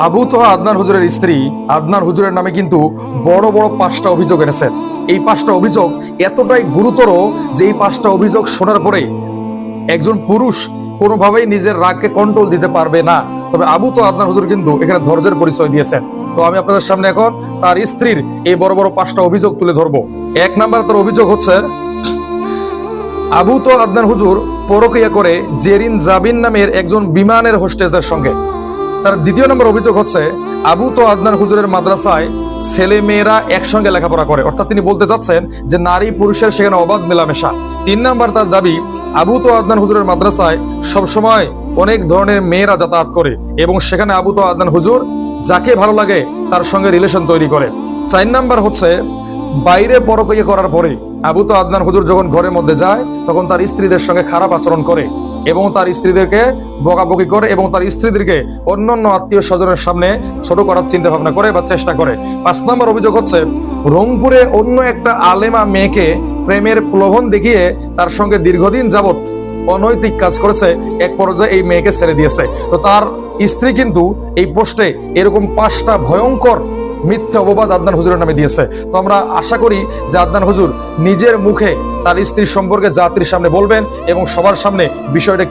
আবু তোহা আদনান হুজুরের স্ত্রী আদনান হুজুরের নামে কিন্তু বড় বড় 5টা অভিযোগ এনেছেন। এই 5টা অভিযোগ এতটাই গুরুতর যে এই 5টা অভিযোগ শোনার পরে একজন পুরুষ কোনোভাবেই নিজের রাগকে কন্ট্রোল দিতে পারবে না। তবে আবু তোহা আদনান হুজুর কিন্তু এখানে ধৈর্যের পরিচয় দিয়েছেন। তো আমি আপনাদের সামনে এখন তার স্ত্রীর এই বড় বড় 5টা অভিযোগ তুলে ধরবো। 1 নাম্বার তার অভিযোগ হচ্ছে, আবু তোহা আদনান হুজুর পরকীয়া করে জেরিন জাবিন নামের একজন বিমানের হোস্টেসের সঙ্গে। তার 2 নম্বর অভিযোগ হচ্ছে, আবু তোহা আদনান হুজুরের মাদ্রাসায় ছেলে মেয়েরা একসঙ্গে লেখাপড়া করে, অর্থাৎ তিনি বলতে চাচ্ছেন যে নারী পুরুষের সেখানে অবাধ মেলামেশা। 3 নাম্বার তার দাবি, আবু তোহা আদনান হুজুরের মাদ্রাসায় সবসময় অনেক ধরনের মেয়েরা যাতায়াত করে এবং সেখানে আবু তোহা আদনান হুজুর যাকে ভালো লাগে তার সঙ্গে রিলেশন তৈরি করে। 4 নাম্বার হচ্ছে, বাইরে পরকীয়া করার পরে আবু তোহা আদনান হুজুর যখন ঘরের মধ্যে যায় তখন তার স্ত্রীদের সঙ্গে খারাপ আচরণ করে এবং তার স্ত্রীদেরকে বকাবকি করে এবং তার স্ত্রীদেরকে অন্যান্য আত্মীয় স্বজনের সামনে ছোট করার চিন্তা ভাবনা করে বা চেষ্টা করে। 5 নম্বর অভিযোগ হচ্ছে, রংপুরে অন্য একটা আলেমা মেয়েকে প্রেমের প্রলোভন দেখিয়ে তার সঙ্গে দীর্ঘদিন যাবত অনৈতিক কাজ করেছে, এক পর্যায়ে এই মেয়েকে ছেড়ে দিয়েছে। তো তার স্ত্রী কিন্তু এই পোস্টে এরকম 5টা ভয়ঙ্কর মিথ্যা অপবাদ আদনান হুজুরের নামে দিয়েছে। তো আমরা আশা করি যে আদনান হুজুর নিজের মুখে তার স্ত্রীর সম্পর্কে জাতির সামনে বলবেন এবং সবার সামনে বিষয়টা